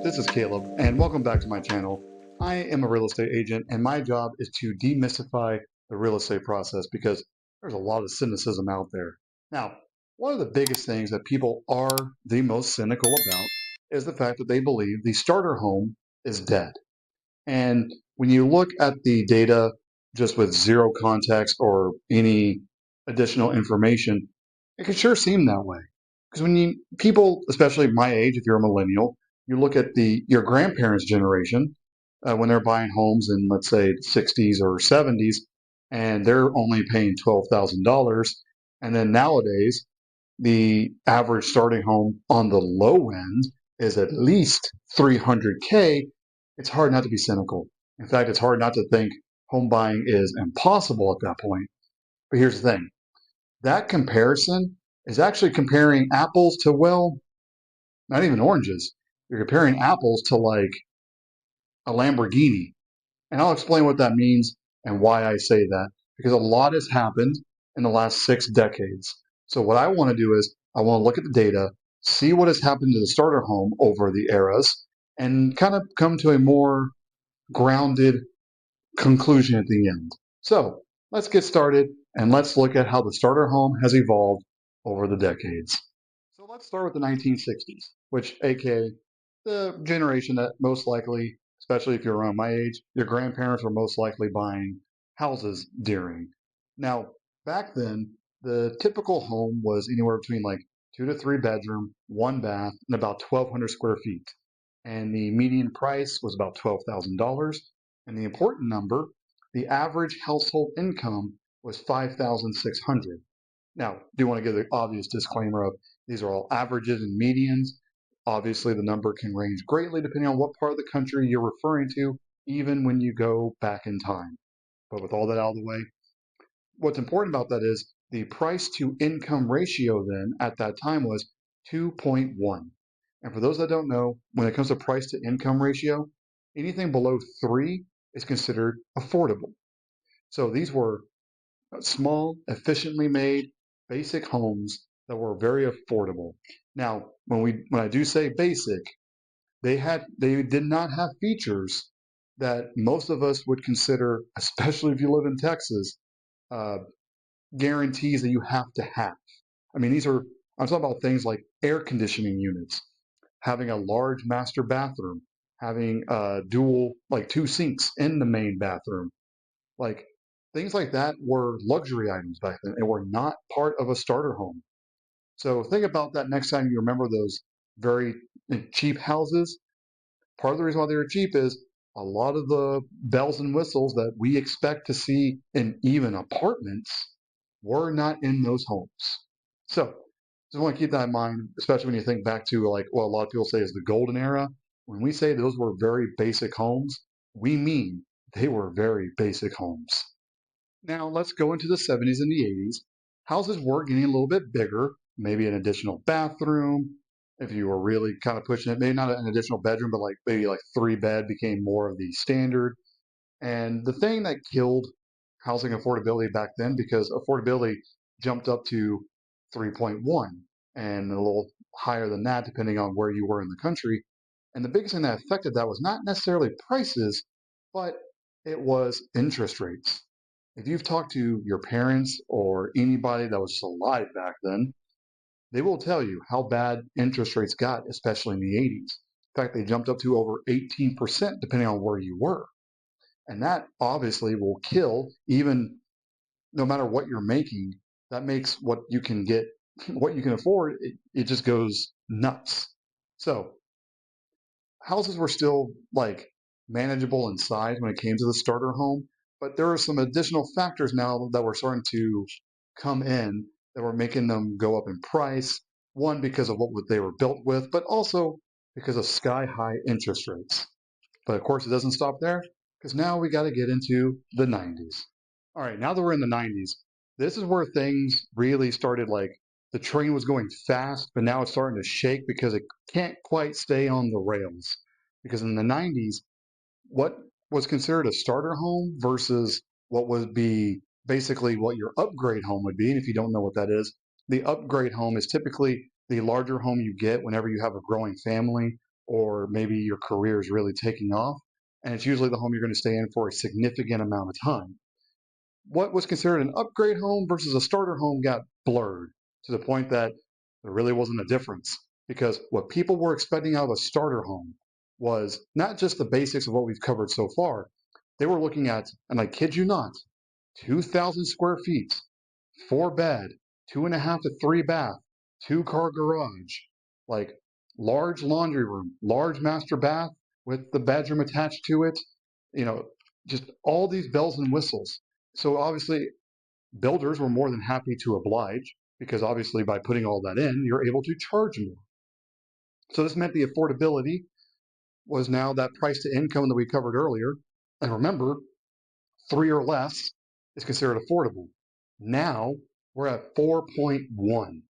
this is Caleb, and welcome back to my channel. I am a real estate agent, and my job is to demystify the real estate process because there's a lot of cynicism out there. Now, one of the biggest things that people are the most cynical about is the fact that they believe the starter home is dead. And when you look at the data just with zero context or any additional information, it can sure seem that way. Because when people, especially my age, if you're a millennial, you look at your grandparents' generation when they're buying homes in, let's say, 60s or 70s, and they're only paying $12,000. And then nowadays, the average starting home on the low end is at least 300K. It's hard not to be cynical. In fact, it's hard not to think home buying is impossible at that point. But here's the thing, that comparison is actually comparing apples to, well, not even oranges. You're comparing apples to like a Lamborghini. And I'll explain what that means and why I say that, because a lot has happened in the last 6 decades. So what I want to do is I want to look at the data, see what has happened to the starter home over the eras, and kind of come to a more grounded conclusion at the end. So let's get started and let's look at how the starter home has evolved over the decades. So let's start with the 1960s, which aka the generation that most likely, especially if you're around my age, your grandparents were most likely buying houses during. Now, back then, the typical home was anywhere between like 2 to 3 bedroom, one bath, and about 1,200 square feet. And the median price was about $12,000. And the important number, the average household income was 5,600. Now, do want to give the obvious disclaimer of these are all averages and medians. Obviously, the number can range greatly depending on what part of the country you're referring to, even when you go back in time. But with all that out of the way, what's important about that is the price to income ratio then at that time was 2.1. And for those that don't know, when it comes to price to income ratio, anything below 3 is considered affordable. So these were small, efficiently made, basic homes that were very affordable. Now, when I do say basic, they did not have features that most of us would consider, especially if you live in Texas, uh, guarantees that you have to have. I mean, I'm talking about things like air conditioning units, having a large master bathroom, having dual, like two sinks in the main bathroom. Like things like that were luxury items back then and were not part of a starter home. So think about that next time you remember those very cheap houses. Part of the reason why they were cheap is a lot of the bells and whistles that we expect to see in even apartments were not in those homes. So just want to keep that in mind, especially when you think back to like what a lot of people say is the golden era. When we say those were very basic homes, we mean they were very basic homes. Now let's go into the 70s and the 80s. Houses were getting a little bit bigger, maybe an additional bathroom. If you were really kind of pushing it, maybe not an additional bedroom, but like maybe like 3 bed became more of the standard. And the thing that killed housing affordability back then, because affordability jumped up to 3.1 and a little higher than that, depending on where you were in the country. And the biggest thing that affected that was not necessarily prices, but it was interest rates. If you've talked to your parents or anybody that was alive back then, they will tell you how bad interest rates got, especially in the 80s. In fact, they jumped up to over 18%, depending on where you were. And that obviously will kill, even no matter what you're making, that makes what you can get, what you can afford, it just goes nuts. So houses were still like manageable in size when it came to the starter home, but there are some additional factors now that were starting to come in that were making them go up in price. One, because of what they were built with, but also because of sky high interest rates. But of course, it doesn't stop there because now we got to get into the 90s. All right, now that we're in the 90s, this is where things really started like the train was going fast, but now it's starting to shake because it can't quite stay on the rails. Because in the 90s, what was considered a starter home versus what would be basically what your upgrade home would be. And if you don't know what that is, the upgrade home is typically the larger home you get whenever you have a growing family or maybe your career is really taking off, and it's usually the home you're going to stay in for a significant amount of time. What was considered an upgrade home versus a starter home got blurred to the point that there really wasn't a difference, because what people were expecting out of a starter home was not just the basics of what we've covered so far. They were looking at, and I kid you not, 2,000 square feet, 4 bed, 2.5 to 3 bath, 2 car garage, like large laundry room, large master bath with the bedroom attached to it, you know, just all these bells and whistles. So obviously, builders were more than happy to oblige, because obviously by putting all that in, you're able to charge more. So this meant the affordability was now that price to income that we covered earlier. And remember, three or less is considered affordable. Now we're at 4.1.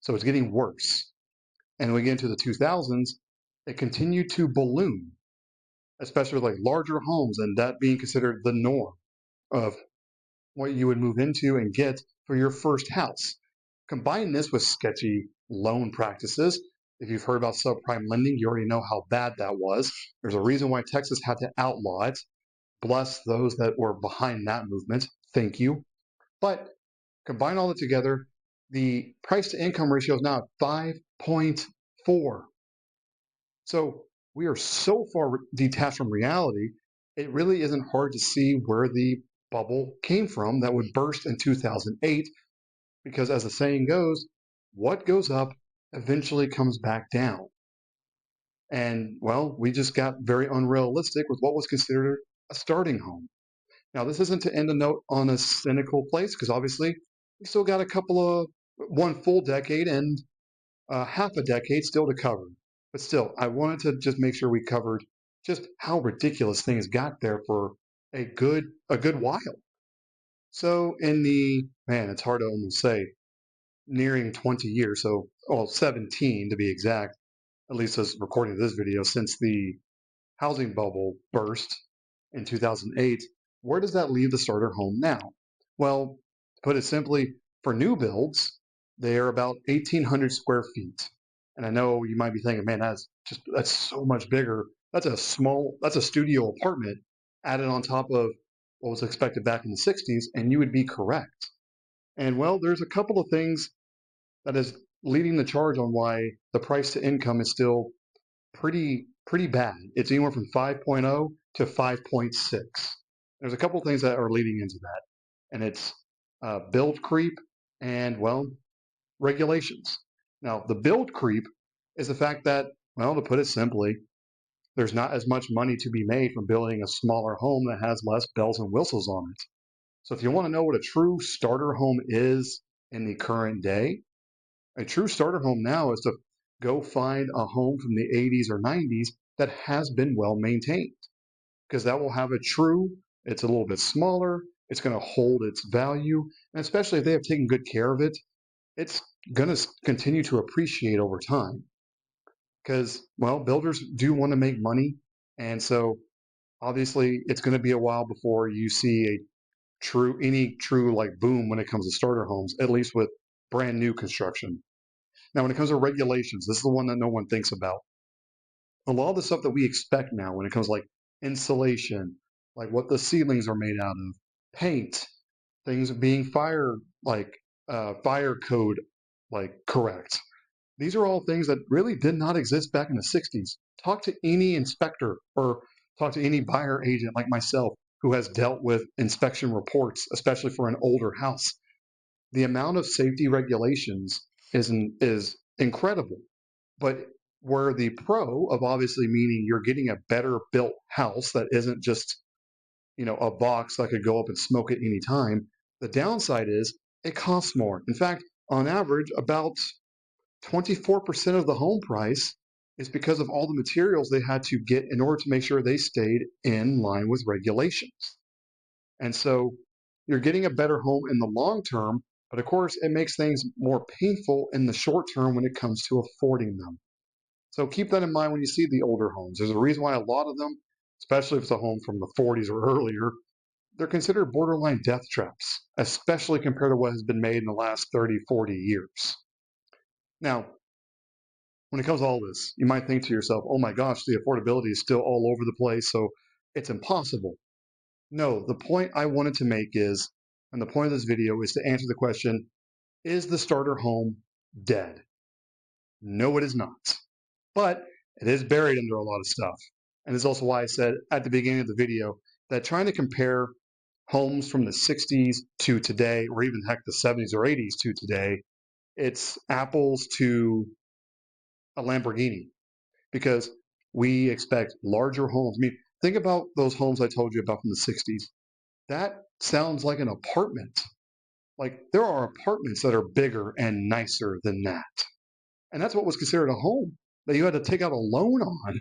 So it's getting worse. And when we get into the 2000s, it continued to balloon, especially with like larger homes, and that being considered the norm of what you would move into and get for your first house. Combine this with sketchy loan practices. If you've heard about subprime lending, you already know how bad that was. There's a reason why Texas had to outlaw it. Bless those that were behind that movement. Thank you. But combine all that together, the price to income ratio is now at 5.4. So we are so far detached from reality, it really isn't hard to see where the bubble came from that would burst in 2008, because as the saying goes, what goes up eventually comes back down. And well, we just got very unrealistic with what was considered a starting home. Now, this isn't to end a note on a cynical place, because obviously we still got a couple of one full decade and half a decade still to cover. But still, I wanted to just make sure we covered just how ridiculous things got there for a good while. So in the, man, it's hard to almost say, nearing 20 years, so, well, 17 to be exact, at least as recording this video, since the housing bubble burst in 2008, where does that leave the starter home now? Well, to put it simply, for new builds, they are about 1,800 square feet. And I know you might be thinking, man, that's so much bigger. That's a studio apartment added on top of what was expected back in the 60s, and you would be correct. And well, there's a couple of things that is leading the charge on why the price to income is still pretty bad. It's anywhere from 5.0 to 5.6. There's a couple things that are leading into that, and it's build creep and, well, regulations. Now, the build creep is the fact that, well, to put it simply, there's not as much money to be made from building a smaller home that has less bells and whistles on it. So if you want to know what a true starter home is in the current day, a true starter home now is to go find a home from the 80s or 90s that has been well maintained, because that will have it's a little bit smaller, it's going to hold its value, and especially if they have taken good care of it, it's going to continue to appreciate over time. Because, well, builders do want to make money, and so obviously it's going to be a while before you see any true like boom when it comes to starter homes, at least with brand new construction. Now, when it comes to regulations, this is the one that no one thinks about. A lot of the stuff that we expect now when it comes to like insulation, like what the ceilings are made out of, paint, things being fire code like correct. These are all things that really did not exist back in the 60s. Talk to any inspector or talk to any buyer agent like myself who has dealt with inspection reports, especially for an older house. The amount of safety regulations is incredible. But where the pro of obviously meaning you're getting a better built house that isn't just, a box that could go up and smoke at any time, the downside is it costs more. In fact, on average, about 24% of the home price is because of all the materials they had to get in order to make sure they stayed in line with regulations. And so you're getting a better home in the long term, but of course, it makes things more painful in the short term when it comes to affording them. So keep that in mind when you see the older homes. There's a reason why a lot of them, especially if it's a home from the 40s or earlier, they're considered borderline death traps, especially compared to what has been made in the last 30, 40 years. Now, when it comes to all this, you might think to yourself, oh my gosh, the affordability is still all over the place, so it's impossible. No, the point I wanted to make is, and the point of this video is to answer the question, is the starter home dead? No, it is not. But it is buried under a lot of stuff. And this is also why I said at the beginning of the video that trying to compare homes from the 60s to today, or even heck, the 70s or 80s to today, it's apples to a Lamborghini because we expect larger homes. I mean, think about those homes I told you about from the 60s. That sounds like an apartment. Like there are apartments that are bigger and nicer than that. And that's what was considered a home that you had to take out a loan on.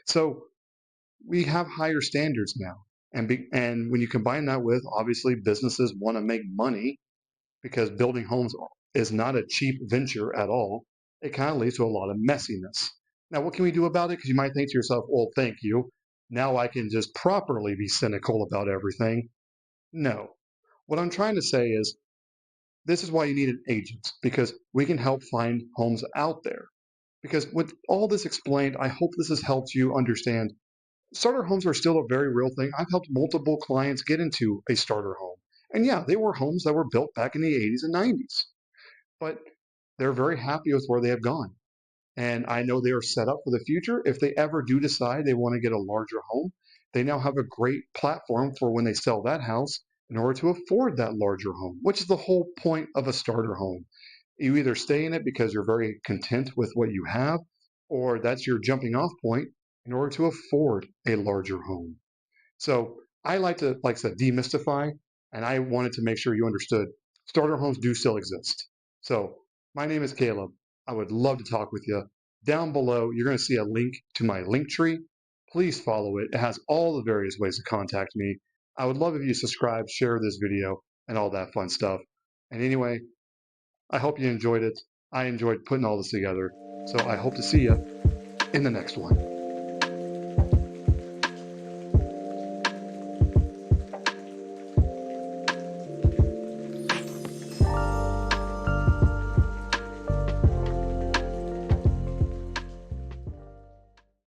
So we have higher standards now. And when you combine that with obviously businesses want to make money because building homes is not a cheap venture at all, it kind of leads to a lot of messiness. Now, what can we do about it? Because you might think to yourself, well, thank you. Now I can just properly be cynical about everything. No. What I'm trying to say is this is why you need an agent because we can help find homes out there. Because with all this explained, I hope this has helped you understand starter homes are still a very real thing. I've helped multiple clients get into a starter home. And yeah, they were homes that were built back in the 80s and 90s, but they're very happy with where they have gone. And I know they are set up for the future. If they ever do decide they want to get a larger home, they now have a great platform for when they sell that house in order to afford that larger home, which is the whole point of a starter home. You either stay in it because you're very content with what you have, or that's your jumping off point in order to afford a larger home. So I like to, like I said, demystify, and I wanted to make sure you understood starter homes do still exist. So my name is Caleb. I would love to talk with you. Down below, you're going to see a link to my link tree. Please follow it. It has all the various ways to contact me. I would love if you subscribe, share this video, and all that fun stuff. And anyway, I hope you enjoyed it. I enjoyed putting all this together. So I hope to see you in the next one.